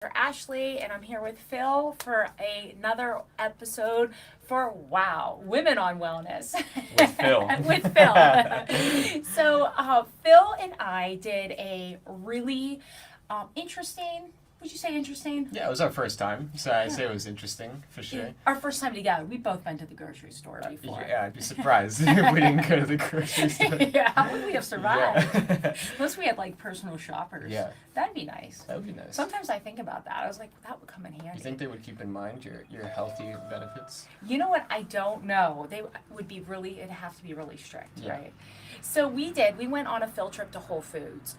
Ashley, and I'm here with Phil for another episode for WoW, Women on Wellness. With Phil. With Phil. So, Phil and I did a really interesting, would you say interesting? Yeah, it was our first time, so I'd say it was interesting, for sure. Our first time together. We've both been to the grocery store before. Yeah, I'd be surprised if we didn't go to the grocery store. Yeah, how would we have survived? Yeah. Unless we had like personal shoppers. Yeah. That'd be nice. That would be nice. Sometimes I think about that. I was like, that would come in handy. You think they would keep in mind your healthy benefits? You know what? I don't know. They would be really, it'd have to be really strict, Yeah. right? So we went on a field trip to Whole Foods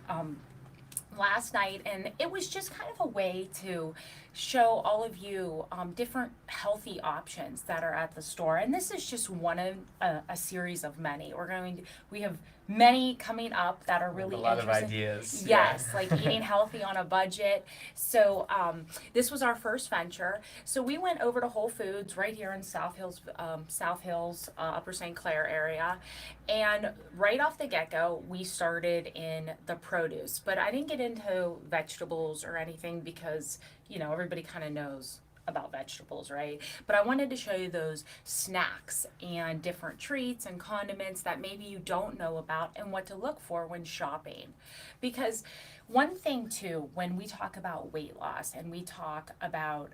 last night, and it was just kind of a way to show all of you different healthy options that are at the store. And this is just one of a series of many. We have many coming up that are really a lot interesting. of ideas. Yes, Yeah. like eating healthy on a budget. So this was our first venture. So we went over to Whole Foods right here in South Hills, Upper St. Clair area. And right off the get-go, we started in the produce. But I didn't get into vegetables or anything because, everybody kind of knows about vegetables, right? But I wanted to show you those snacks and different treats and condiments that maybe you don't know about and what to look for when shopping. Because one thing too, when we talk about weight loss and we talk about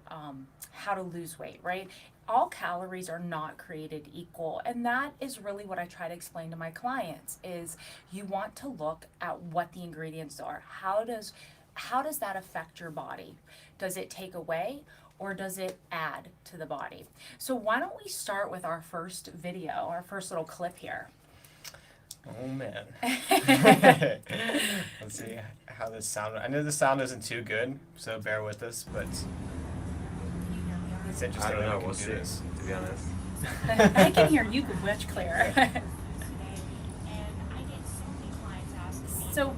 how to lose weight, right? All calories are not created equal, and that is really what I try to explain to my clients is you want to look at what the ingredients are. How does that affect your body? Does it take away or does it add to the body? So why don't we start with our first video, our first little clip here. Oh man. Let's see how this sound. I know the sound isn't too good, so bear with us, but it's interesting. I don't that know, we we'll can see, do this. to be honest. I can hear you much clearer. So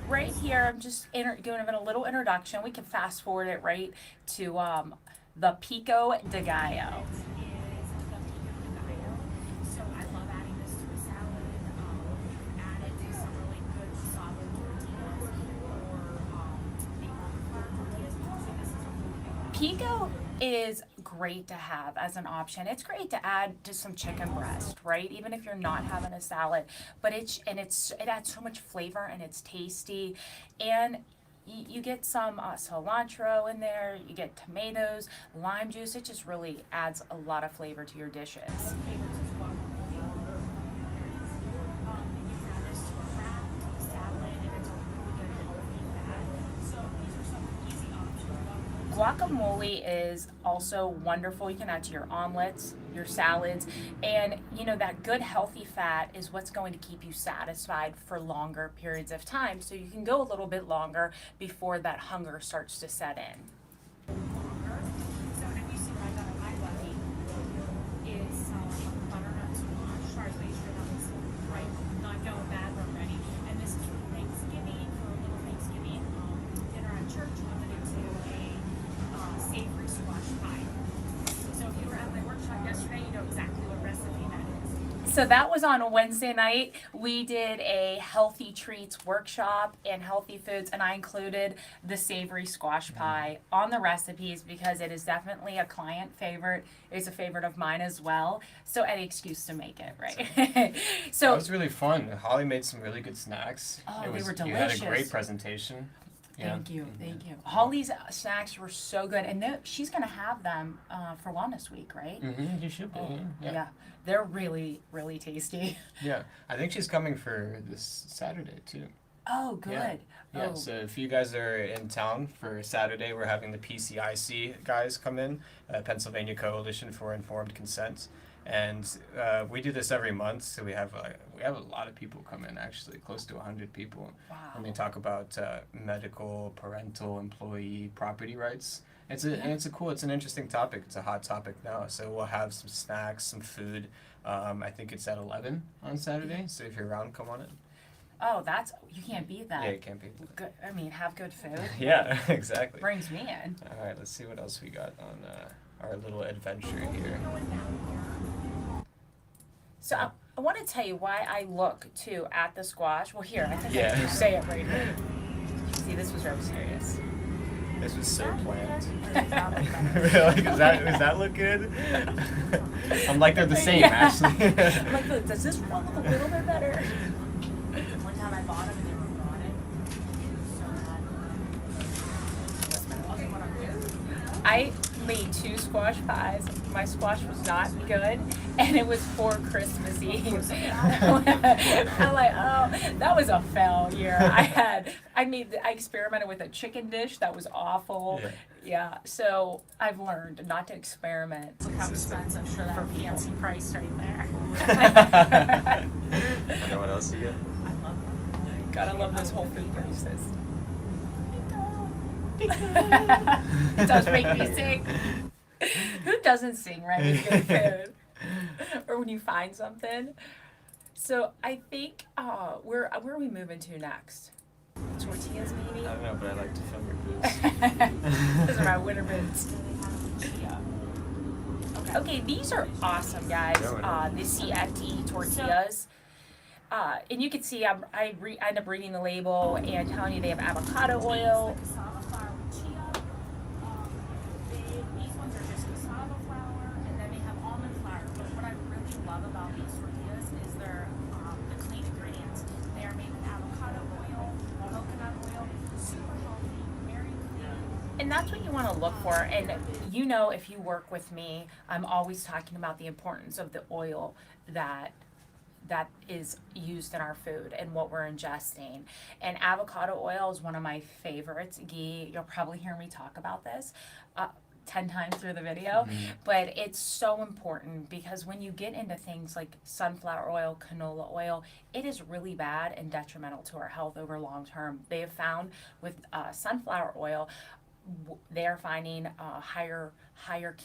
right here, I'm just giving a little introduction. We can fast forward it right to the Pico De Gallo. So I love adding this to a salad, add it to some really good Savory Tortillas or Pico is great to have as an option. It's great to add to some chicken breast, right? Even if you're not having a salad, but it adds so much flavor and it's tasty, and you get some cilantro in there. You get tomatoes, lime juice. It just really adds a lot of flavor to your dishes. Guacamole is also wonderful. You can add to your omelets, your salads, and that good healthy fat is what's going to keep you satisfied for longer periods of time, so you can go a little bit longer before that hunger starts to set in. So if you see what I got on my buddy is butternut squash. Sorry, make sure that was right, not going bad already. And this is for Thanksgiving, for a little Thanksgiving dinner at church. I'm gonna do a Savory Squash Pie. So if you were at my workshop yesterday, you know exactly what recipe that is. So that was on a Wednesday night. We did a healthy treats workshop and healthy foods, and I included the savory squash pie on the recipes because it is definitely a client favorite. It's a favorite of mine as well. So any excuse to make it, right? That So was really fun. Holly made some really good snacks. Oh, It they was, were You had a delicious. great presentation. Yeah. thank you. Holly's snacks were so good, and she's gonna have them for Wellness Week, right? Mm-hmm, you should be. Yeah, they're really, really tasty. Yeah, I think she's coming for this Saturday too. Oh, good. Yeah, Oh. so if you guys are in town for Saturday, we're having the PCIC guys come in, Pennsylvania Coalition for Informed Consent, and we do this every month. So we have a lot of people come in, actually close to 100 people, Wow. and they talk about medical, parental, employee, property rights. It's an interesting topic. It's a hot topic now. So we'll have some snacks, some food. I think it's at 11 on Saturday. So if you're around, come on in. Oh, you can't beat that. Yeah, you can't beat that. Good. I mean, have good food. Yeah, exactly. Brings me in. All right, let's see what else we got on our little adventure here. So I want to tell you why I look too at the squash. Well, here I think I Yeah. can say it right here. See, this was very serious. This was so planned. Really? Does that look good? I'm like, they're the same, actually. I'm like, look, does this one look a little bit better? One time I bought them and they were rotted. So bad. I made 2 squash pies. My squash was not good, and it was for Christmas Eve. I'm like, oh, that was a failure. I experimented with a chicken dish that was awful. Yeah, so I've learned not to experiment. Look how expensive. Sure, that fancy price right there. You know what else you get? I love that. Gotta love those Whole Food prices. It does make me sing. Who doesn't sing right when you get food? Or when you find something? So I think where are we moving to next? Tortillas maybe? I don't know, but I like to film your boots. Those are my winter boots. Yeah. Okay, these are awesome, guys. The Cfd Tortillas. And you can see I end up reading the label and telling you they have avocado oil. Cassava flour with chia. These ones are just cassava flour, and then they have almond flour. But what I really love about these tortillas is their the clean ingredients. They are made with avocado oil, coconut oil, super healthy, very clean. And that's what you want to look for. And you know, if you work with me, I'm always talking about the importance of the oil that is used in our food and what we're ingesting. And avocado oil is one of my favorites. Ghee, you'll probably hear me talk about this 10 times through the video, but it's so important because when you get into things like sunflower oil, canola oil, it is really bad and detrimental to our health over long term. They have found with sunflower oil, they are finding higher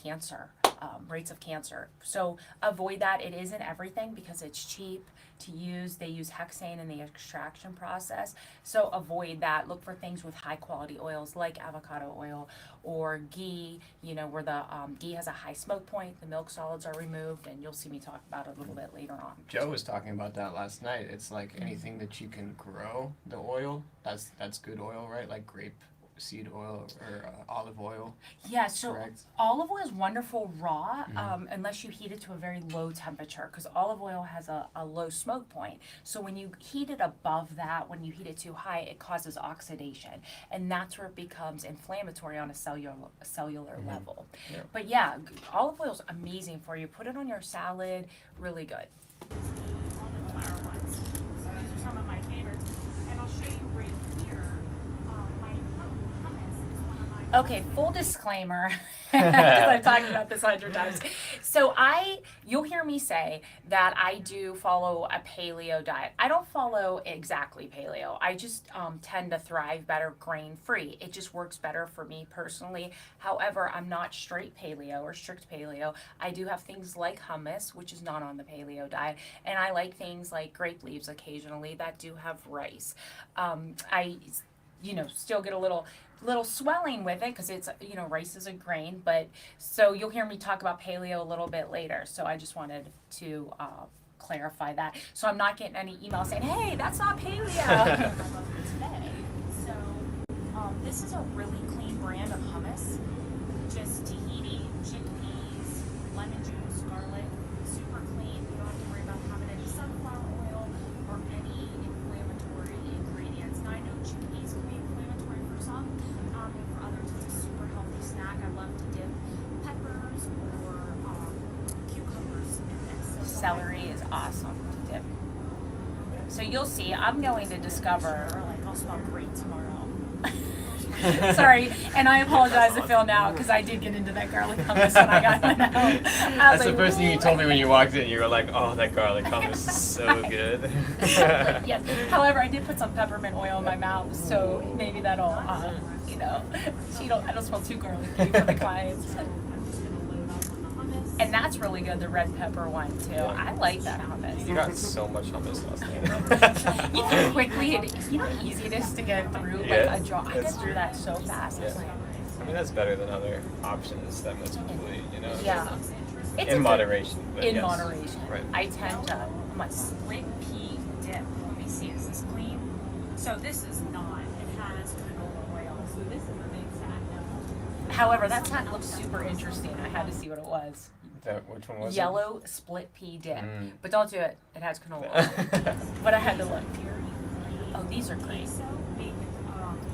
cancer rates of cancer. So avoid that. It isn't everything because it's cheap to use. They use hexane in the extraction process. So avoid that. Look for things with high quality oils like avocado oil or ghee, where the ghee has a high smoke point, the milk solids are removed, and you'll see me talk about it a little bit later on. Joe was talking about that last night. It's like anything that you can grow the oil, that's good oil, right? Like grape seed oil or olive oil. Yeah, so correct? Olive oil is wonderful raw, unless you heat it to a very low temperature, because olive oil has a low smoke point. So when you heat it above that, when you heat it too high, it causes oxidation, and that's where it becomes inflammatory on a cellular level. Yeah. But yeah, olive oil is amazing for you. Put it on your salad, really good. Almond flour ones. So these are some of my favorites. And I'll show you right here. My hummus is one of my Okay, full disclaimer, because I've talked about this 100 times. So you'll hear me say that I do follow a paleo diet. I don't follow exactly paleo. I just tend to thrive better grain-free. It just works better for me personally. However, I'm not straight paleo or strict paleo. I do have things like hummus, which is not on the paleo diet, and I like things like grape leaves occasionally that do have rice. I still get a little swelling with it because it's, rice is a grain, but so you'll hear me talk about paleo a little bit later. So I just wanted to clarify that. So I'm not getting any emails saying, hey, that's not paleo. today. So this is a really clean brand of hummus. Just tahini, chickpeas, lemon juice, garlic, super clean. You don't have to worry about having any sunflower oil or any inflammatory ingredients. Now I know chickpeas can be inflammatory for some, and for others it's a super healthy snack. I love to dip peppers or cucumbers in this. So Celery is awesome to dip. So you'll see, I'm going to discover. I'll smell great tomorrow. Sorry, and I apologize to Phil now because I did get into that garlic hummus when I got one out. That's the first thing you told me when you walked in. You were like, "Oh, that garlic hummus is so good." Yes. However, I did put some peppermint oil in my mouth, so maybe that'll, I don't smell too garlicky for the clients. And that's really good, the red pepper one too. I like that hummus. You got so much hummus last night. You can quickly, how easy it is to get through like a jar. I get through that so fast. Yeah. It's like, I mean, that's better than other options that most people eat, yeah. It's in moderation. But In yes. moderation. Right. I tend to, I'm like, Split pea dip. Let me see, is this clean? So this is not. It has canola oil. So this is a big fat However, that sign looks super interesting. I had to see what it was. Which one was Yellow split pea dip. Mm. But don't do it. It has canola oil. But I had to look. Oh, these are great. Queso with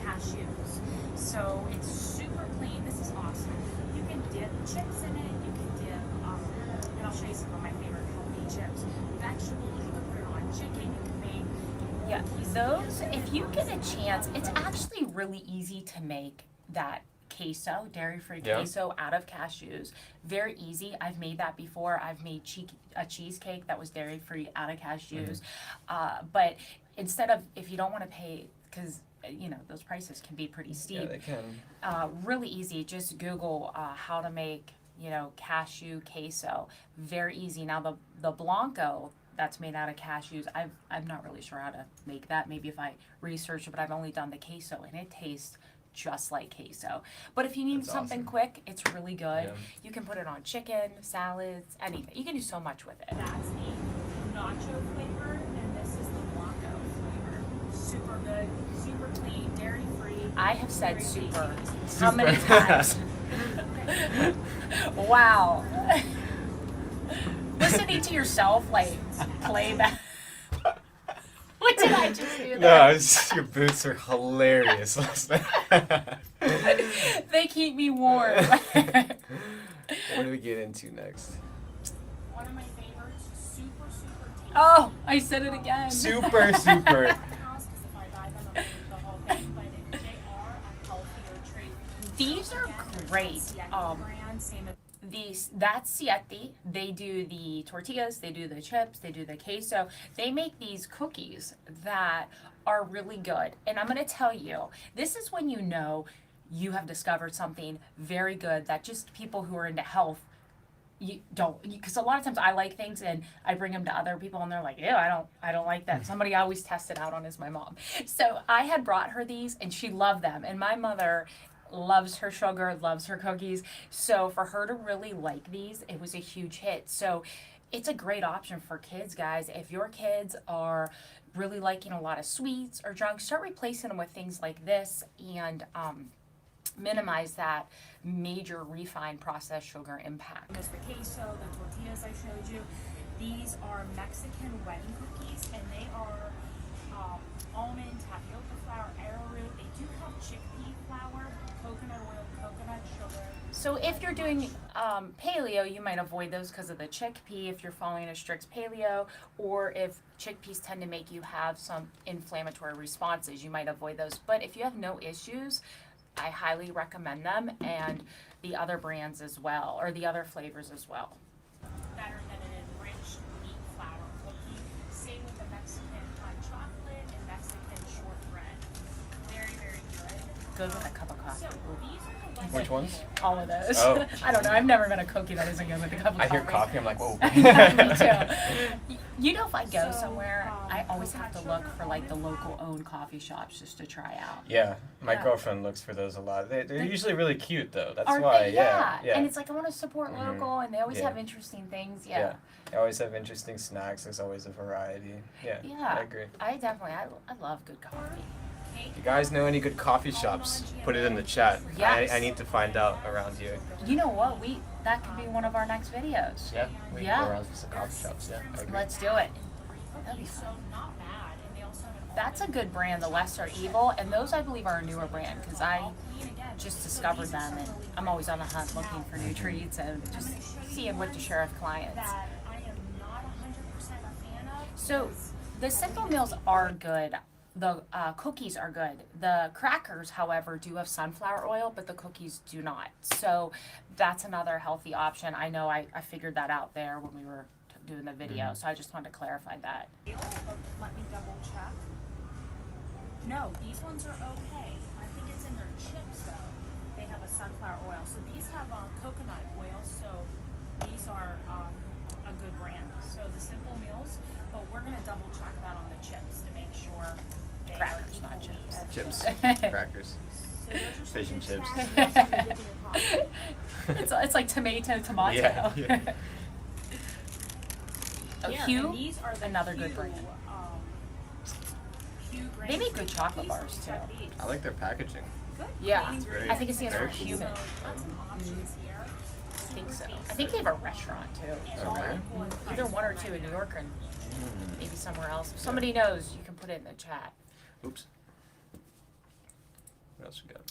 cashews. So it's super clean. This is awesome. You can dip chips in it. You can dip, and I'll show you some of my favorite healthy chips. Vegetables. You can put it on chicken. You can make. Yeah, those, if you get a chance, it's actually really easy to make that queso, dairy-free Yeah. queso out of cashews. Very easy. I've made that before. I've made a cheesecake that was dairy-free out of cashews. But instead of, if you don't want to pay, because you know those prices can be pretty steep. Yeah, they can. Really easy. Just Google how to make, you know, cashew queso. Very easy. Now the Blanco that's made out of cashews, I'm not really sure how to make that. Maybe if I research it, but I've only done the queso and it tastes just like queso. But if you need That's something awesome. quick, it's really good. Yeah. You can put it on chicken, salads, anything. You can do so much with it. That's the nacho flavor, and this is the Blanco flavor. Super good, super clean, dairy free. I have said Very super tasty. how many times? Wow. Listening to yourself like play back. What did I just do there? No, your boots are hilarious last night. They keep me warm. What do we get into next? One of my favorites, super tasty. Oh, I said it again. Super. Because if I buy them, I'll eat the whole thing, but they are a healthier treat. These are great. Cfd brand, same as That's Cfd. They do the tortillas, they do the chips, they do the queso. They make these cookies that are really good. And I'm going to tell you, this is when you know you have discovered something very good that just people who are into health you don't, because a lot of times I like things and I bring them to other people and they're like, ew, I don't like that. Somebody I always test it out on is my mom. So I had brought her these and she loved them. And my mother loves her sugar, loves her cookies. So for her to really like these, it was a huge hit. So it's a great option for kids, guys. If your kids are really liking a lot of sweets or junk, start replacing them with things like this and minimize that major refined processed sugar impact. the queso, the tortillas I showed you. These are Mexican wedding cookies, and they are almond, tapioca flour, arrowroot. They do have chickpea flour, coconut oil, coconut sugar. So if you're doing paleo, you might avoid those because of the chickpea if you're following a strict paleo, or if chickpeas tend to make you have some inflammatory responses, you might avoid those. But if you have no issues, I highly recommend them, and the other brands as well, or the other flavors as well. Better than an enriched wheat flour cookie. Same with the Mexican hot chocolate and Mexican shortbread. Very good. Good with a cup of coffee. So these are the ones Which that ones? All of those. Oh. I don't know. I've never met a cookie that isn't good with a cup of I coffee. hear coffee, I'm like, whoa. Me too. You know, if I go So, somewhere, I always have to coconut look sugar, for like the almond local flour. owned coffee shops just to try out. Yeah, my Yeah. girlfriend looks for those a lot. They're usually really cute though. That's Aren't why. they? Yeah. And it's like I want to support Mhm. local, and they always Yeah. have interesting things. Yeah. They always have interesting snacks. There's always a variety. Yeah. Yeah. I agree. I definitely, I love good coffee. If you guys know any good coffee shops, put it in the chat. Yes. I need to find out around here. You know what? That could be one of our next videos. Yeah. We Yeah. can go around to some coffee shops. Yeah. I agree. Let's do it. That'd be So fun. not bad, and they also have That's a good brand, the Lesser Evil, and those I believe are a newer brand because I clean again. just discovered them, and I'm always on the hunt looking for new treats and just seeing what to share with clients. That I am not 100% a fan of. So the simple meals are good. The cookies are good. The crackers, however, do have sunflower oil, but the cookies do not. So that's another healthy option. I know I figured that out there when we were doing the video, so I just wanted to clarify that. Let me double check. No, these ones are okay. I think it's in their chips though. They have a sunflower oil. So these have coconut oil. So these are a good brand. So the simple meals, but we're gonna double check that on the chips to make sure they Crackers, are not equally chips. as Chips, good. crackers. So those are Fish and some chips. snacks. You also dip in your coffee. It's like tomato. Yeah, yeah. Oh, Yeah, Hue, and these are the another good Hue, brand. Hue They make grain good chocolate cookies. bars, Check too. these. I like their packaging. good. Yeah. clean Very- I think it stands for very cool. human. So lots of options here. I think so. I think they have a restaurant too. Oh, really? Either one or two in New York and maybe somewhere else. If somebody knows, you can put it in the chat. Oops. What else we got?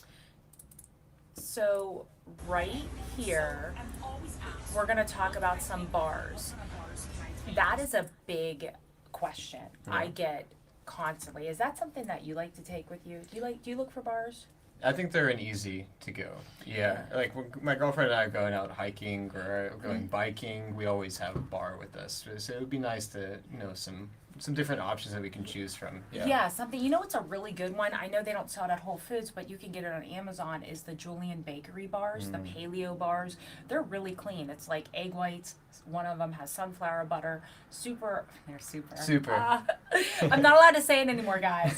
So right here, I'm always asked. we're gonna talk about some bars. That is a big question I get constantly. Is that something that you like to take with you? Do you look for bars? I think they're an easy to go. Yeah, like when my girlfriend and I are going out hiking or going biking, we always have a bar with us. So it would be nice to know some different options that we can choose from. Yeah, something. You know what's a really good one? I know they don't sell it at Whole Foods, but you can get it on Amazon. Is the Julian Bakery bars, the Paleo bars? They're really clean. It's like egg whites. One of them has sunflower butter. They're super. Super. I'm not allowed to say it anymore, guys.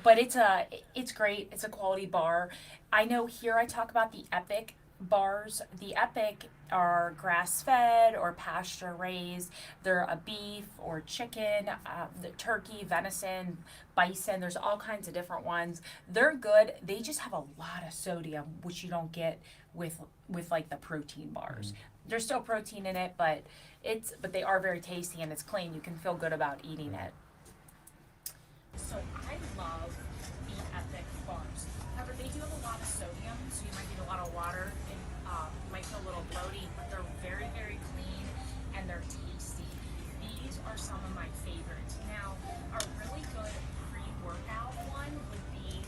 But it's great. It's a quality bar. I know here I talk about the Epic bars. The Epic are grass-fed or pasture-raised. They're a beef or chicken, the turkey, venison, bison. There's all kinds of different ones. They're good. They just have a lot of sodium, which you don't get with like the protein bars. There's still protein in it, but they are very tasty and it's clean. You can feel good about eating it. So I love the Epic bars. However, they do have a lot of sodium, so you might need a lot of water and you might feel a little bloaty, but they're very, very clean and they're tasty. These are some of my favorites. Now, a really good pre-workout one would be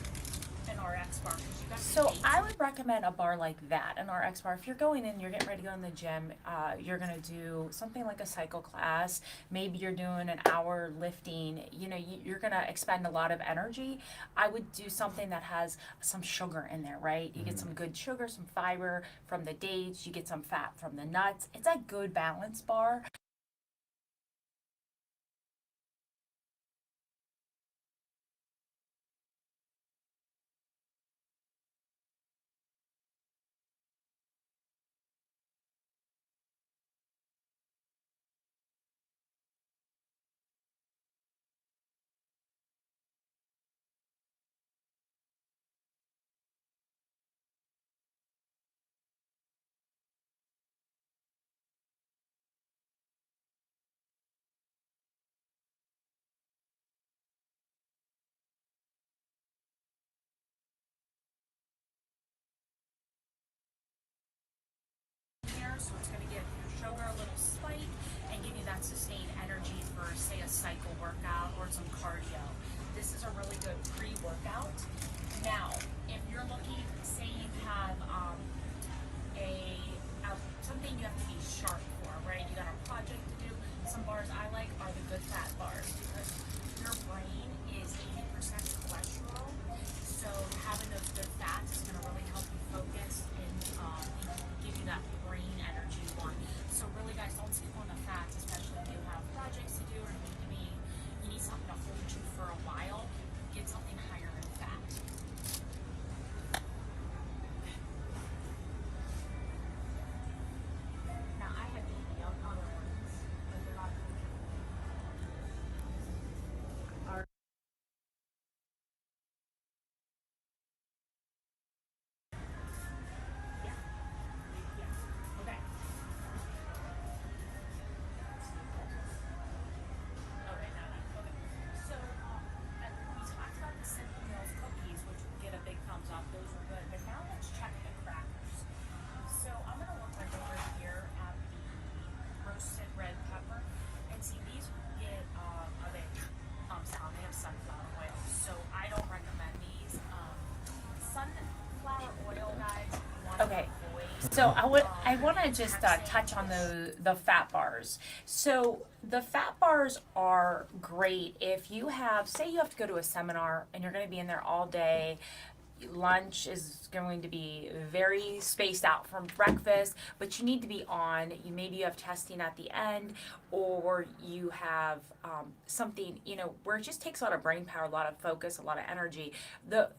an RX bar. 'Cause you got So the I would recommend a bar like that, an RX bar. If you're going in, you're getting ready to go in the gym, you're gonna do something like a cycle class. Maybe you're doing an hour lifting. You know, you're gonna expend a lot of energy. I would do something that has some sugar in there, right? You get some good sugar, some fiber from the dates. You get some fat from the nuts. It's a good balance bar. here, so it's going to give your sugar a little spike and give you that sustained energy for, say, a cycle workout or some cardio. This is a really good pre-workout. Now, if you're looking, say you have something you have to be sharp for, right? You got a project to do. Some bars I like are the good fat bars because your brain is 80% cholesterol, so having those good fats is going to really help you focus and give you that brain energy you want. So really, guys, don't skip on the fats, especially if you have projects to do or you need something to hold you for a while. Get something higher in fat. Now I have eaten the other ones, but they're not. Okay. Okay, So, we talked about the Simple Mills cookies, which would get a big thumbs up. Those are good. But now let's check the crackers. So, I'm going to look right over here at the roasted red pepper. And see, these get a big thumbs down. They have sunflower oil. So, I don't recommend these. Sunflower oil, guys, you want to Okay. avoid. So I want to just touch on the fat bars. So the fat bars are great if you have, say you have to go to a seminar and you're going to be in there all day. Lunch is going to be very spaced out from breakfast, but you need to be on. Maybe you have testing at the end, or you have something where it just takes a lot of brain power, a lot of focus, a lot of energy.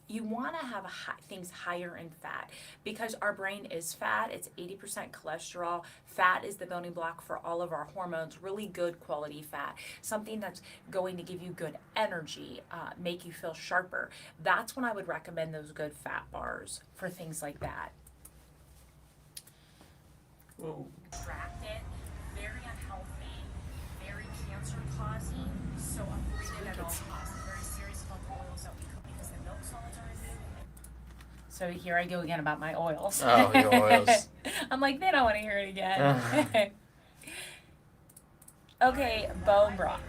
You want to have things higher in fat because our brain is fat. It's 80% cholesterol. Fat is the building block for all of our hormones. Really good quality fat, something that's going to give you good energy, make you feel sharper. That's when I would recommend those good fat bars for things like that. Whoa. Distracted, very unhealthy, very cancer causing, so avoid it at all costs. Very serious about the oils that we cook because the milk solids are removed. So here I go again about my oils. Oh, your oils. I'm like, they don't want to hear it again. Okay, bone broth.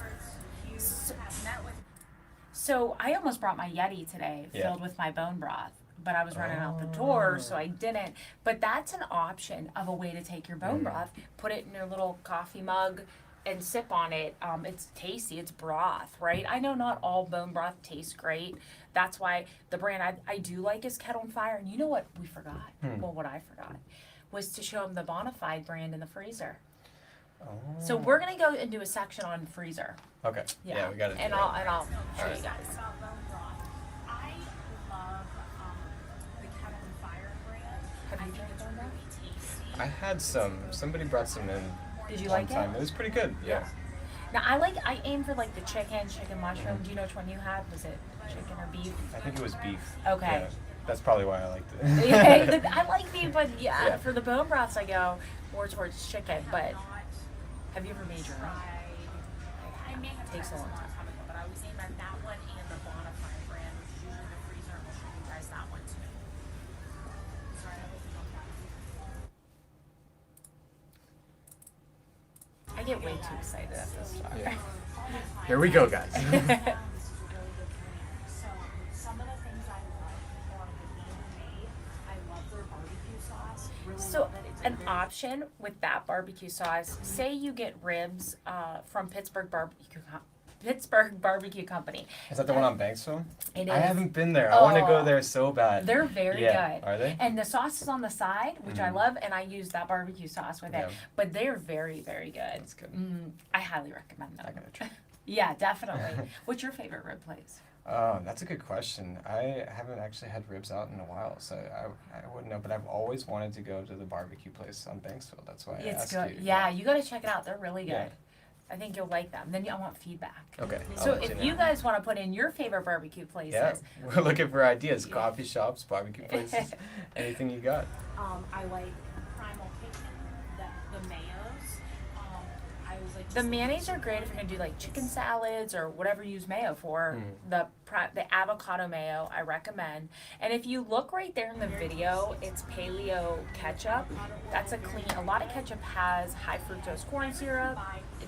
So I almost brought my Yeti today filled with my bone broth, but I was running out the door, so I didn't. But that's an option of a way to take your bone broth, put it in your little coffee mug, and sip on it. It's tasty. It's broth, right? I know not all bone broth tastes great. That's why the brand I do like is Kettle and Fire. And you know what we forgot? Well, what I forgot was to show them the Bonafide brand in the freezer. Oh. So we're gonna go and do a section on freezer. Okay. Yeah, we got to. And I'll show you guys. About bone broth. I love the Kettle and Fire brand. Have I you think tried it's bone broth? really tasty. I had some. Somebody brought some in. Did you one like time. it? It was pretty good. Yeah. Now I aim for like the chicken mushroom. Do you know which one you had? Was it chicken or beef? I think it was beef. Okay. Yeah. That's probably why I liked it. Yeah, I like beef, but Yeah. for the bone broths I go more towards chicken. But have you ever made your own? I may have Takes a tried long this time. time ago, but I was aiming at that one and the Bonafide brand, which is usually the freezer. We'll show you guys that one too. Sorry, I hope you don't have. I get way too excited at this stuff. Yeah. Here we go, guys. This is a really good brand. So some of the things I love on the Bean Made, I love their barbecue sauce. Really So love it. It's a an very option with that barbecue sauce, say you get ribs from Pittsburgh Barbecue Company. Is that the one on Banksville? It I is. haven't been there. I want to go Oh. there so bad. They're very Yeah. good. Are they? And the sauce is on the side, which I Mhm. love, and I use that barbecue sauce with it. Yeah. But they're very, very good. That's good. I highly recommend them. I gotta try. Yeah, definitely. What's your favorite rib place? Oh, that's a good question. I haven't actually had ribs out in a while, so I wouldn't know. But I've always wanted to go to the barbecue place on Banksville. That's why I It's asked good. you. Yeah, you got to check it out. They're really good. Yeah. I think you'll like them. Then I want feedback. Okay. So I'll let if know. you guys want to put in your favorite barbecue places, Yeah, we're looking for ideas. Yeah. Coffee shops, barbecue places, anything you got. I like Primal Kitchen, the mayos. I was like the mayonnaise are great if you're gonna do like chicken salads or whatever you use mayo for. The avocado mayo I recommend. And if you look right there in the video, it's paleo ketchup. That's a clean. A lot of ketchup has high fructose corn syrup.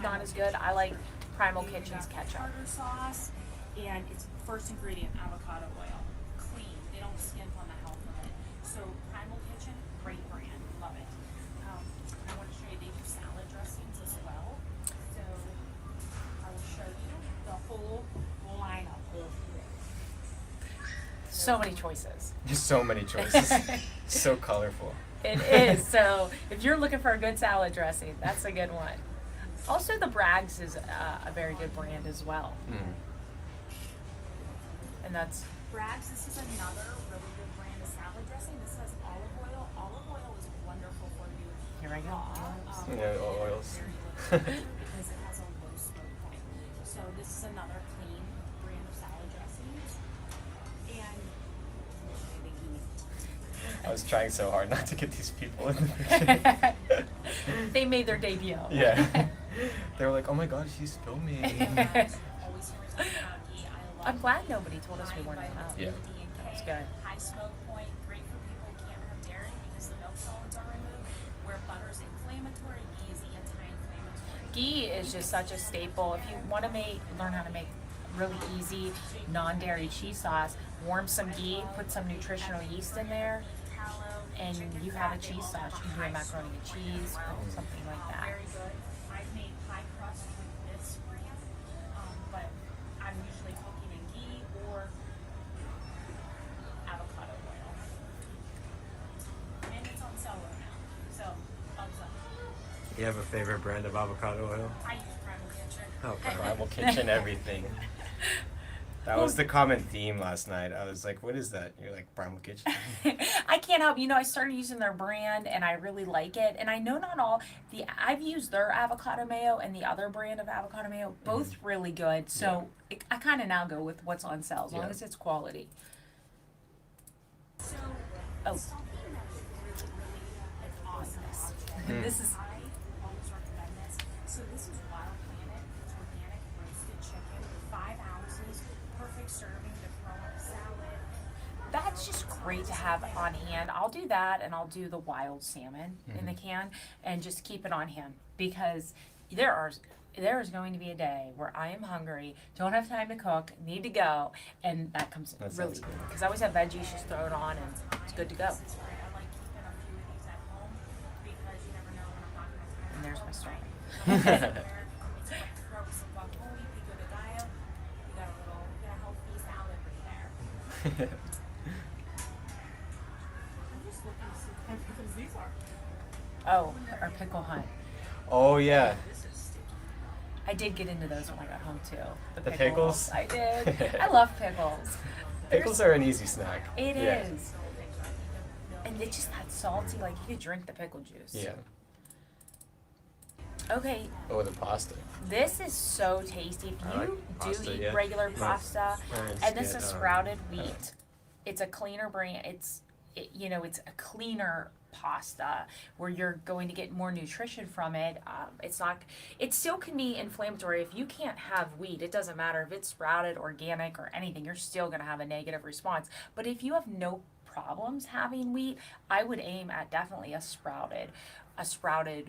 Not as good. I like Primal Kitchen's ketchup. tartar sauce, and it's first ingredient avocado oil. Clean. They don't skimp on the health of it. So Primal Kitchen, great brand, love it. I want to show you they do salad dressings as well. So I will show you the whole lineup of So many choices. There's so many choices. So colorful. It is. So if you're looking for a good salad dressing, that's a good one. Also, the Bragg's is a very good brand as well. And that's Bragg's. This is another really good brand of salad dressing. This has olive oil. Olive oil is wonderful for you. Here I go. Yeah, oils. Because it has a low smoke point. So this is another clean brand of salad dressings. And I was trying so hard not to get these people in the picture. they made their debut. Yeah. They were like, oh my god, she's filming. always hear me talking about ghee. I love I'm glad nobody told us we weren't high allowed. Yeah. vitamin D and K, That's good. high smoke point, great for people who can't have dairy because the milk solids are removed. Where butter is inflammatory, ghee is anti-inflammatory. Ghee is just such a staple. If you want to learn how to make really easy non-dairy cheese sauce, warm some ghee, put some nutritional yeast in there, Tallow, and chicken you have a fat, cheese all sauce. You can do a high macaroni and smoke cheese point or as well. something like that. Very good. I've made pie crust with this brand, but I'm usually cooking in ghee or avocado oil. And it's on sale right now, so thumbs up. You have a favorite brand of avocado oil? I use Primal Kitchen. Oh, Primal Kitchen, everything. That was the common theme last night. I was like, what is that? You're like, Primal Kitchen? I can't help. I started using their brand and I really like it. And I know not all I've used their avocado mayo and the other brand of avocado mayo, both really good. So I kind of now go with what's on sale as long Yeah. as it's quality. So, Oh. something that is really awesome. This is I always recommend this. So this is Wild Planet. It's organic roasted chicken, 5 ounces, perfect serving to throw in a salad. that's just great to have on hand. I'll do that, and I'll do the wild salmon in the can, and just keep it on hand because there's going to be a day where I am hungry, don't have time to cook, need to go, and that comes That really sounds good. Because I always have veggies, just throw it on, and it's good to go. It's great. I like keeping a few of these at home because you never know when I'm not going to And there's my story. It's like throw some guacamole, Pico De Gallo. You got a healthy salad right there. I'm just looking to see what because these are. Oh, our pickle hunt. Oh yeah. I did get into those when I got home too. The pickles? I did. I love pickles. Pickles are an easy snack. It Yeah. is. And it's just that salty, like you could drink the pickle juice. Yeah. Okay, Oh, the pasta. this is so tasty. If I you like do pasta, eat yeah. regular Yeah. pasta, Parents and this get, is sprouted wheat, it's a cleaner brand. It's a cleaner pasta where you're going to get more nutrition from it. It's not. It still can be inflammatory if you can't have wheat. It doesn't matter if it's sprouted, organic, or anything. You're still going to have a negative response. But if you have no problems having wheat, I would aim at definitely a sprouted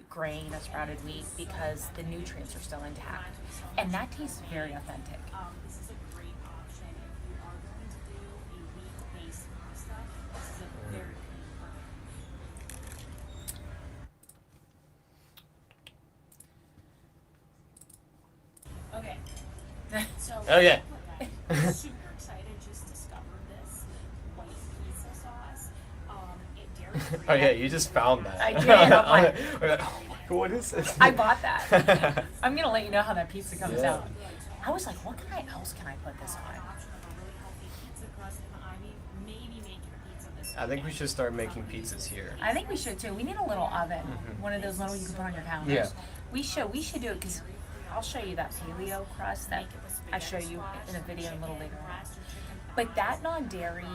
grain, a sprouted wheat, because the nutrients are still intact, and that tastes very authentic. This is a great option if you are going to do a wheat-based pasta. This is a very Okay. So Oh, yeah. I'm super excited. Just discovered this white pizza sauce. Dairy-free. Oh yeah, you just found that. I did, I'm like- We're like, oh my God, what is this? I bought that. I'm gonna let you know how that pizza comes Yeah. out. I was like, what else can I put this on? Option of a really healthy pizza crust, and I mean, maybe making a pizza this I think we weekend. should start making pizzas here. I think we should too. We need a little oven, one of those little you can put on your counters. Yeah. We should do it because I'll show you that paleo crust that I show you in a video a little later on. But that non-dairy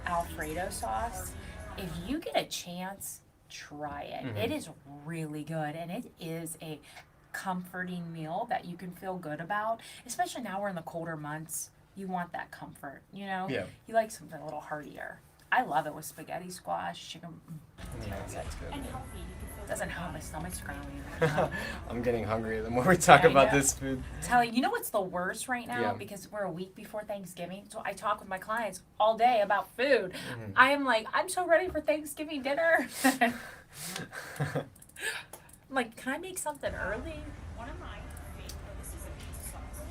Alfredo sauce, if you get a chance, try it. It is really good, and it is a comforting meal that you can feel good about, especially now we're in the colder months. You want that comfort, you know? Yeah. You like something a little heartier. I love it with spaghetti squash, chicken. Yeah, that's good. And healthy. You can feel Doesn't help, my stomach's growling. I'm getting hungry the more we talk Yeah, I about know. this food. Tell you know what's the worst right now? Yeah. Because we're a week before Thanksgiving, so I talk with my clients all day about food. Mm-hmm. I am like, I'm so ready for Thanksgiving dinner. I'm like, can I make something early? one of my favorite. This is a pizza sauce.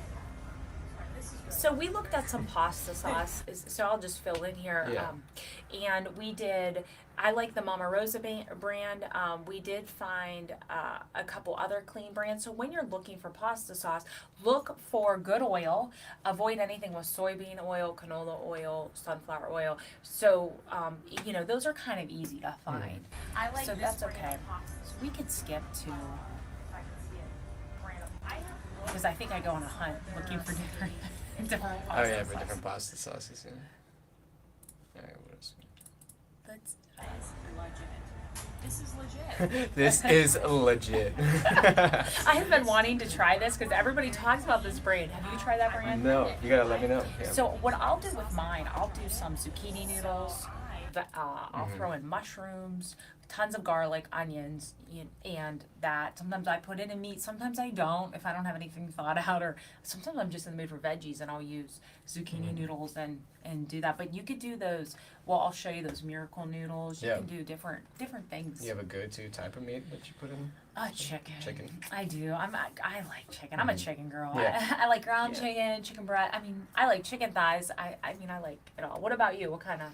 Alright, this is really So we looked at some pasta sauce. So I'll just fill in here. Yeah. And we did. I like the Mama Rosa brand. We did find a couple other clean brands. So when you're looking for pasta sauce, look for good oil. Avoid anything with soybean oil, canola oil, sunflower oil. So those are kind of easy to find. I like So this that's brand okay. of pasta So we could skip to if I can see it. Brand. I have because I think I go on a hunt looking for different Oh pasta yeah, for sauce. different pasta sauces. Yeah. All right, what else? Let's- This is legit. This is legit. I have been wanting to try this because everybody talks about this brand. Have you tried that brand? No, you gotta let me know. Yeah. So what I'll do with mine, I'll do some zucchini noodles. I'll throw in mushrooms, tons of garlic, onions, and that. Sometimes I put it in meat. Sometimes I don't if I don't have anything thought out, or sometimes I'm just in the mood for veggies and I'll use zucchini noodles and do that. But you could do those. Well, I'll show you those miracle noodles. You Yeah. can do different things. You have a go-to type of meat that you put in? Chicken. Chicken. I do. I like chicken. I'm a chicken girl. Yeah. I like ground Yeah. chicken, chicken breast. I mean, I like chicken thighs. I like it all. What about you? What kind of?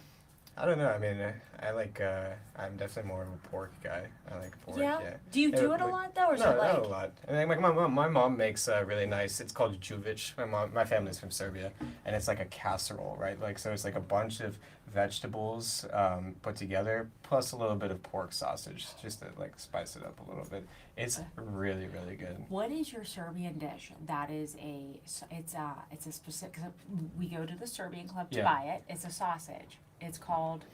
I don't know. I mean, I like. I'm definitely more of a pork guy. I like pork. Yeah? Yeah. Do you do it a like- lot though, or is No, it like? not a lot. I mean, like my mom makes really nice. It's called juvic. My family's from Serbia, and it's like a casserole, right? Like so, it's like a bunch of vegetables put together, plus a little bit of pork sausage, just to like spice it up a little bit. It's really really good. What is your Serbian dish? That is it's a specific. 'Cause we go to the Serbian club to Yeah. buy it. It's a sausage. It's called.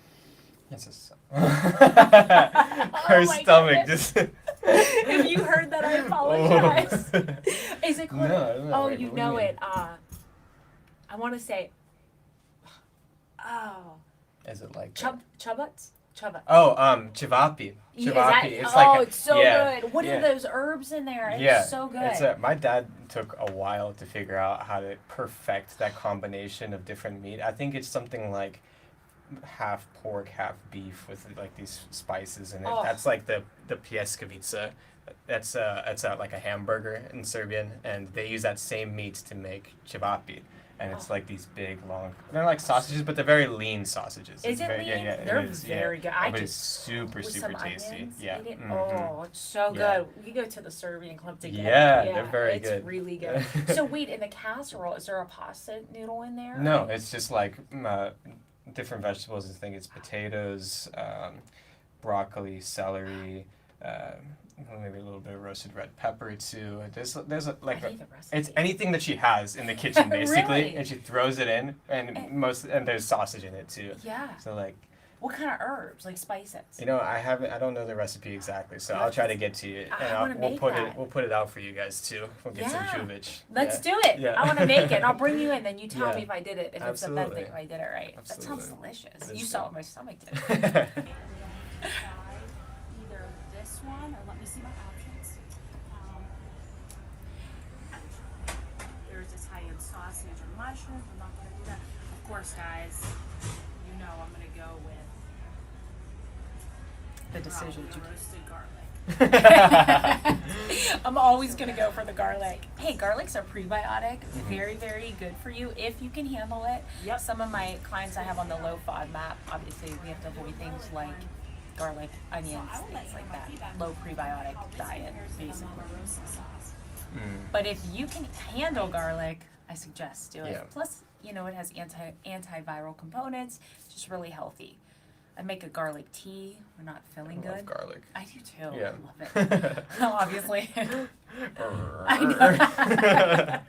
Yes. Oh Her my stomach goodness. just. If you heard that, I apologize. Is it called? No, no, oh, wait, you what do you know mean? it. I want to say. Oh, Is it like? chubbats. Oh, chivapi. Yeah, Chivapi. is that, It's oh, like it's so yeah, good. What yeah. are those herbs in there? It's Yeah, so good. It's my dad took a while to figure out how to perfect that combination of different meat. I think it's something like half pork, half beef with like these spices in it. Oh. That's like the pieskavica. That's like a hamburger in Serbian, and they use that same meat to make chivapi. And it's like these big, long. They're like sausages, but they're very lean sausages. Is it very, lean? Yeah, yeah, They're it is, very good. But it's super, with super some tasty. onions, Yeah. eat it. Mhm. Oh, it's so good. Yeah. We go to the Serbian club together. Yeah, they're very it's good. It's really good. So wait, in the casserole, is there a pasta noodle in there? No, it's just like different vegetables. I think it's potatoes, broccoli, celery, maybe a little bit of roasted red pepper too. There's a, like I need the recipe. it's anything that she has in the kitchen basically, Really? and she throws it in, and there's sausage in it too. Yeah. So like, What kind of herbs, like spices? you know, I don't know the recipe exactly, so I'll try to get to you, I and wanna we'll make put that. we'll put it out for you guys too. We'll get some Yeah. chuvich. Let's Yeah. do it. Yeah. I want to make it. I'll bring you in, then you tell Yeah. me if I did it, if Absolutely. it's authentic, if I did it right. That sounds Absolutely. delicious. It You is saw good. what my stomach did. Either this one, or let me see my options. There's Italian sausage or mushrooms. I'm not gonna do that. Of course, guys, you know I'm gonna go with The decision. probably roasted garlic. I'm always going to go for the garlic. Hey, garlic's a prebiotic. Very, very good for you if you can handle it. Yep. Some of my clients I have on the low FOD map, obviously we have to avoid things like garlic, onions, things like that. Low prebiotic diet, basically. But if you can handle garlic, I suggest do it. Yeah. Plus, you know, it has antiviral components. It's just really healthy. I make a garlic tea. We're not feeling I love good. garlic. I do too. Yeah. I love it. Obviously. I know.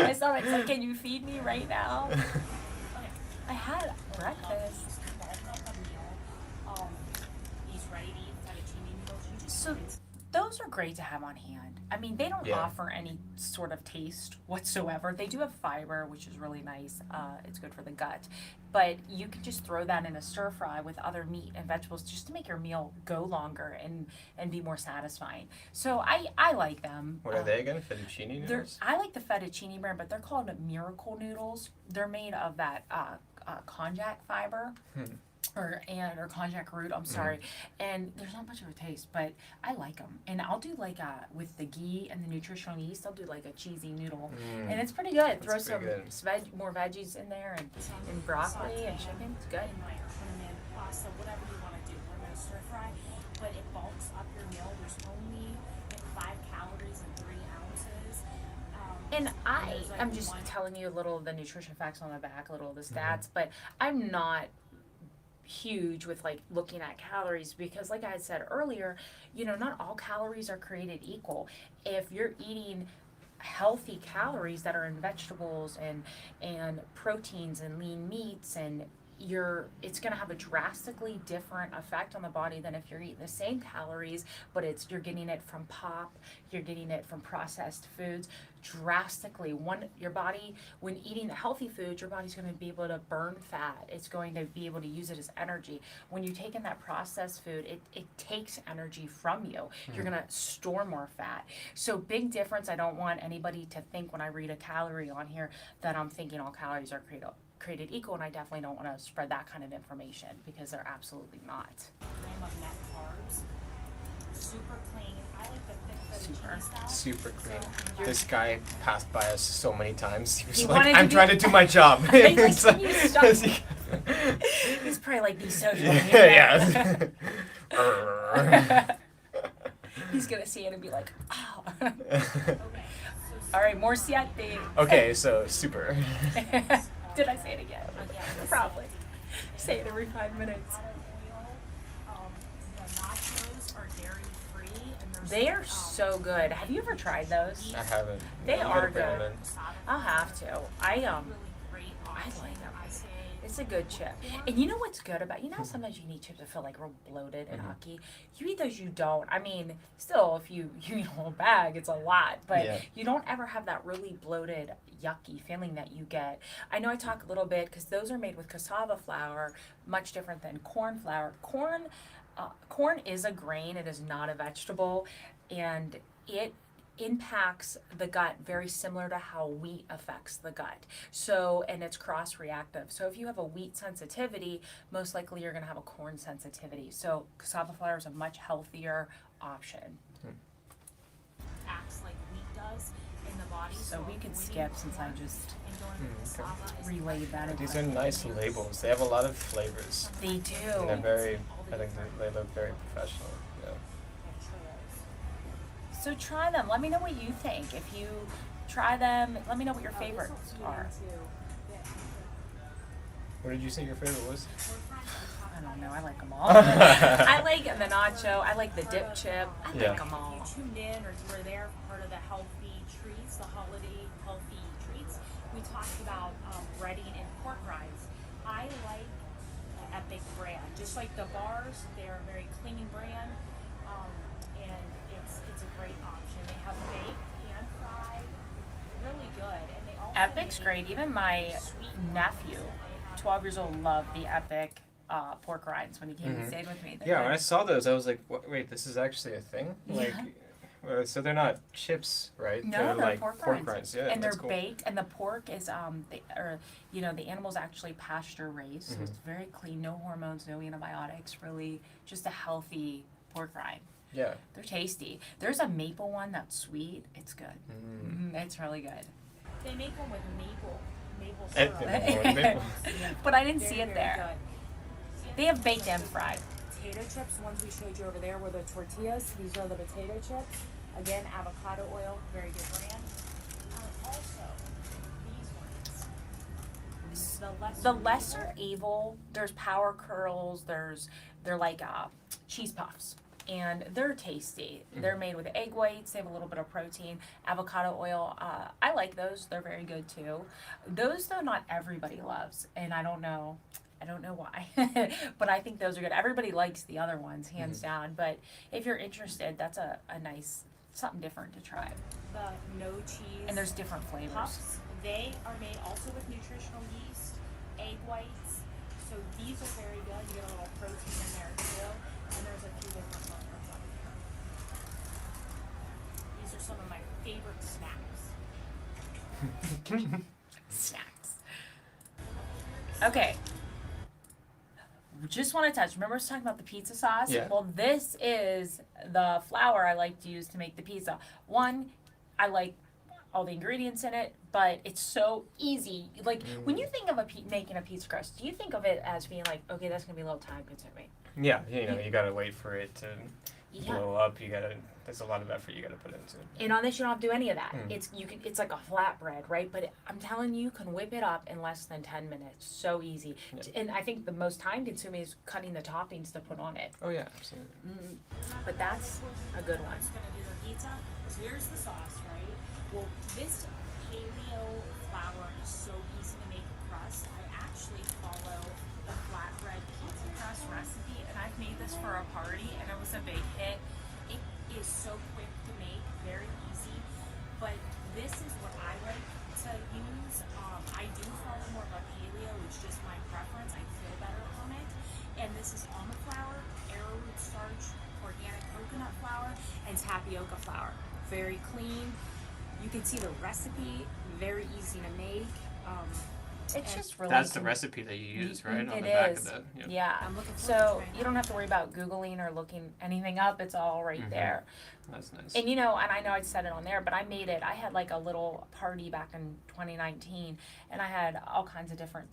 My stomach's like, can you feed me right now? I had breakfast. These ready-to-eat fettuccine noodles. You just So those are great to have on hand. I mean, they don't Yeah. offer any sort of taste whatsoever. They do have fiber, which is really nice. It's good for the gut. But you can just throw that in a stir fry with other meat and vegetables just to make your meal go longer and be more satisfying. So I like them. What are they again? Fettuccine They're, noodles? I like the fettuccine brand, but they're called Miracle Noodles. They're made of that konjac fiber. Or konjac root, I'm sorry, and there's not much of a taste, but I like them. And I'll do like with the ghee and the nutritional yeast, I'll do like a cheesy noodle, and it's pretty good. Throw some pretty good. more veggies in there and broccoli and chicken. It's good. Pasta, whatever you want to do. We're going to stir fry, but it bulks up your meal. There's only 5 calories and 3 ounces. And I'm just telling you a little of the nutrition facts on the back, a little of the stats, but I'm not huge with like looking at calories because like I said earlier, you know, not all calories are created equal. If you're eating healthy calories that are in vegetables and proteins and lean meats and it's going to have a drastically different effect on the body than if you're eating the same calories, but you're getting it from pop, you're getting it from processed foods. Drastically, your body, when eating the healthy foods, your body's going to be able to burn fat. It's going to be able to use it as energy. When you take in that processed food, it takes energy from you. You're going to store more fat. So big difference. I don't want anybody to think when I read a calorie on here that I'm thinking all calories are created equal, and I definitely don't want to spread that kind of information because they're absolutely not. Gram of net carbs. Super clean. I like the thick fettuccine style. Super clean. This guy passed by us so many times. He was He like, wanted to I'm be- trying to do my job. He's like, It's "Can you stop?" He's probably like these social media. Yeah. He's gonna see it and be like, oh. Okay. All right, more siete. Okay, so super. Did I say it again? Probably. Say it every 5 minutes. The nachos are dairy-free, and they're They are so good. Have you ever tried those? I haven't. They You are gotta bring good. them in. I'll have to. I really great I like them. I say It's a good chip. And you know what's good about, you know how sometimes you can eat chips that feel like real bloated and yucky? You eat those, you don't. I mean, still, if you eat a whole bag, it's a lot. But you don't ever have that really bloated, yucky feeling that you get. I know I talk a little bit, because those are made with cassava flour, much different than corn flour. Corn is a grain. It is not a vegetable. And it impacts the gut very similar to how wheat affects the gut. So, and it's cross-reactive. So if you have a wheat sensitivity, most likely you're going to have a corn sensitivity. So cassava flour is a much healthier option. Acts like wheat does in the body. So we could skip, since I just relayed that. These are nice labels. They have a lot of flavors. They do. And they're very, I think they look very professional. Yeah. So try them. Let me know what you think. If you try them, let me know what your favorites are. What did you say your favorite was? I don't know. I like them all. I like the nacho. I like the dip chip. I like them all. If you tuned in or you were there for part of the healthy treats, the holiday healthy treats, we talked about breading and pork rinds. I like the Epic brand. Just like the bars, they're a very clean brand, and it's a great option. They have baked and fried, really good, and they also Epic's great. Even my nephew, 12 years old, loved the Epic pork rinds when he came and stayed with me. Yeah, when I saw those, I was like, wait, this is actually a thing? Like, so they're not chips, right? No, they're they're like pork rinds. Yeah, and they're that's cool. baked, and the pork is the animal's actually pasture raised, so it's very clean, no hormones, no antibiotics, really just a healthy pork rind. Yeah. They're tasty. There's a maple one that's sweet. It's good. It's really good. They make one with maple syrup. Maple. But I didn't see it there. Good. They have baked and fried. Potato chips, the ones we showed you over there were the tortillas. These are the potato chips. Again, avocado oil, very good brand. Also, these ones. The lesser evil, there's power curls, they're like cheese puffs. And they're tasty. They're made with egg whites. They have a little bit of protein. Avocado oil. I like those. They're very good too. Those though, not everybody loves, and I don't know why. But I think those are good. Everybody likes the other ones, hands down. But if you're interested, that's a nice something different to try. The no cheese. And there's different flavors. Puffs. They are made also with nutritional yeast, egg whites. So these are very good. You get a little protein in there too. And there's a few different flavors on here. These are some of my favorite snacks. Snacks. Okay. Just want to touch. Remember I was talking about the pizza sauce? Yeah. Well, this is the flour I like to use to make the pizza. One, I like all the ingredients in it, but it's so easy. Like, when you think of making a pizza crust, do you think of it as being like, okay, that's going to be a little time consuming? Yeah, you gotta wait for it to blow up. There's a lot of effort you gotta put into it. And on this, you don't have to do any of that. It's like a flatbread, right? But I'm telling you can whip it up in less than 10 minutes. So easy. Yeah. And I think the most time consuming is cutting the toppings to put on it. Oh yeah, absolutely. But that's a good one. I'm just gonna do the pizza. So here's the sauce, right? Well, this paleo flour is so easy to make a crust. I actually follow the flatbread pizza crust recipe, and I've made this for a party, and it was a big hit. It is so quick to make, very easy. But this is what I like to use. I do follow more of a paleo, it's just my preference. I feel better on it. And this is almond flour, arrowroot starch, organic coconut flour, and tapioca flour. Very clean. You can see the recipe, very easy to make. It's just really. That's the recipe that you use, right? On It the back is. of that. Yep. Yeah. I'm looking forward to So trying you don't have to worry about Googling or looking anything up. It's all right there. That's nice. And and I know I said it on there, but I made it. I had like a little party back in 2019, and I had all kinds of different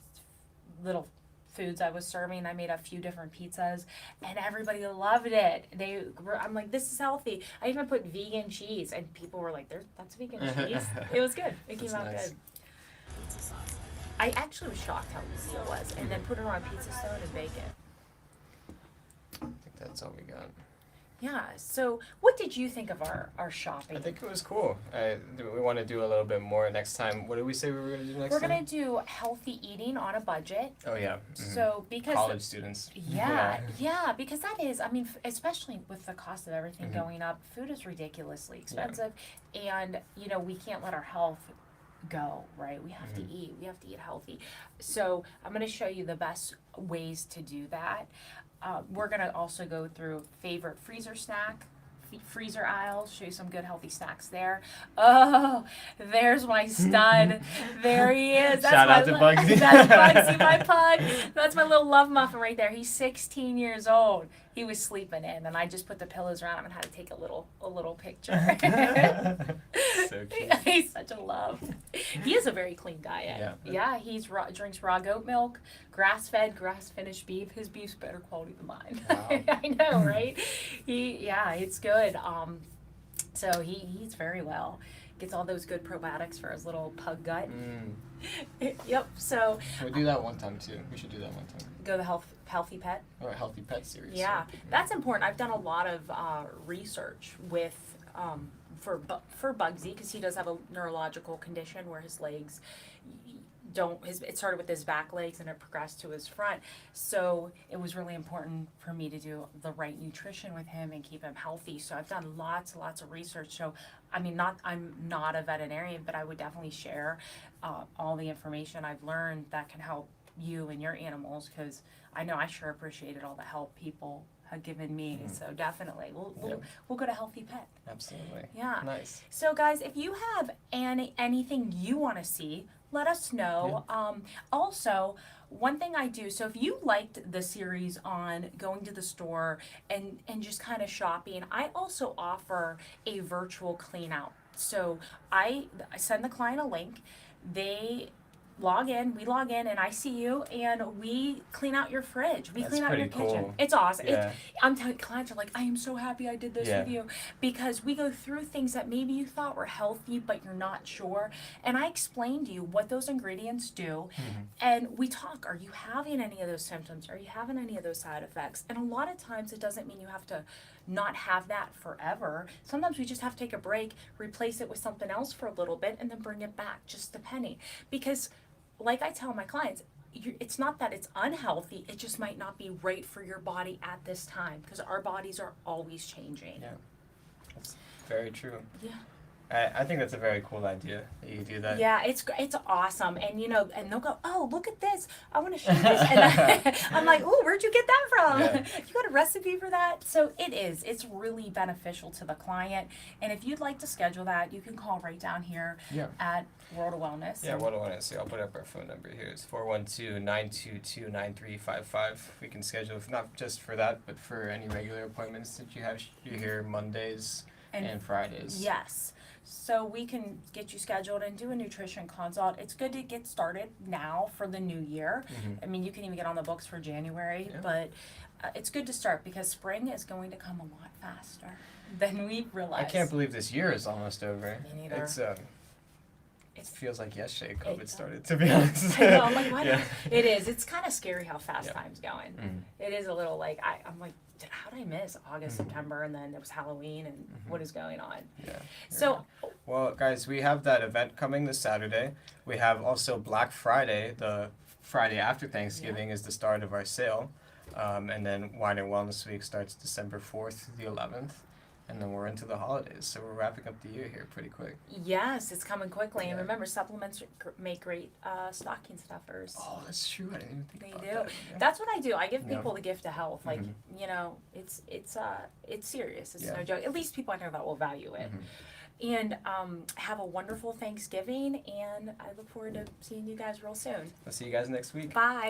little foods I was serving. I made a few different pizzas, and everybody loved it. I'm like, this is healthy. I even put vegan cheese, and people were like, that's vegan cheese. It was good. It came out nice. good. I actually was shocked how easy it was, and then put it on a pizza stone and bake it. I think that's all we got. Yeah. So, what did you think of our shopping? I think it was cool. We want to do a little bit more next time. What did we say we were going to do next We're time? gonna do healthy eating on a budget. Oh, yeah. So because College students. yeah, because that is, I mean, especially with the cost of everything going up, food is ridiculously expensive, and you know we can't let our health go, right? We have to eat. We have to eat healthy. So I'm gonna show you the best ways to do that. We're gonna also go through favorite freezer aisles, show you some good healthy snacks there. Oh, there's my stud. There he is. That's Shout out to Bugsy. That's Bugsy, my pug. That's my little love muffin right there. He's 16 years old. He was sleeping in, and I just put the pillows around him and had to take a little picture. So cute. He's such a love. He has a very clean diet. Yeah. He's drinks raw goat milk, grass-fed, grass-finished beef. His beef's better quality than mine. Wow. I know, right? It's good. So he eats very well. Gets all those good probiotics for his little pug gut. Yep. So We'll do that one time too. We should do that one time. go the healthy pet. Or a healthy pet series. Yeah, So, that's important. I've done a lot of research with for Bugsy because he does have a neurological condition where his legs it started with his back legs and it progressed to his front. So it was really important for me to do the right nutrition with him and keep him healthy. So I've done lots and lots of research. So I'm not a veterinarian, but I would definitely share all the information I've learned that can help you and your animals, because I know I sure appreciated all the help people have given me. So definitely we'll go to Healthy Pet. Absolutely. Yeah. Nice. So guys, if you have anything you want to see, let us know. Also, one thing I do, so if you liked the series on going to the store and just kind of shopping, I also offer a virtual clean out. So I send the client a link. They we log in, and I see you, and we clean out your fridge. We That's clean out your pretty kitchen. cool. It's awesome. Yeah. I'm telling clients are like, I am so happy I did this with you, because we go through things that maybe you thought were healthy, but you're not sure. And I explain to you what those ingredients do, and we talk. Are you having any of those symptoms? Are you having any of those side effects? And a lot of times it doesn't mean you have to not have that forever. Sometimes we just have to take a break, replace it with something else for a little bit, and then bring it back, just depending. Because like I tell my clients, it's not that it's unhealthy, it just might not be right for your body at this time, because our bodies are always changing. Yeah. That's very true. Yeah. I think that's a very cool idea that you do that. Yeah, it's awesome, and and they'll go, oh, look at this, I want to show this, and I'm like, oh, where'd you get that from? Yeah. You got a recipe for that? So it's really beneficial to the client, and if you'd like to schedule that, you can call right down here at World of Wellness. Yeah, World of Wellness. I'll put up our phone number here. It's 412-922-9355. We can schedule, not just for that, but for any regular appointments that you have. You're here Mondays and Fridays. Yes. So we can get you scheduled and do a nutrition consult. It's good to get started now for the new year. I mean, you can even get on the books for January, but it's good to start because spring is going to come a lot faster than we realized. I can't believe this year is almost over. Me neither. It feels like yesterday COVID started, to be honest. I know, I'm like, what? It is. It's kind of scary how fast time's going. It is a little like, I'm like, how did I miss August, September, and then it was Halloween, and what is going on? Yeah. So, well, guys, we have that event coming this Saturday. We have also Black Friday, the Friday after Thanksgiving is the start of our sale. And then Wine and Wellness Week starts December 4th to the 11th. And then we're into the holidays, so we're wrapping up the year here pretty quick. yes, it's coming quickly. And remember, supplements make great stocking stuffers. Oh, that's true. I didn't even think They about do. that. Yeah. That's what I do. I give people the gift of health. Like, it's serious. It's no joke. At least people I know that will value it. And have a wonderful Thanksgiving, and I look forward to seeing you guys real soon. I'll see you guys next week. Bye.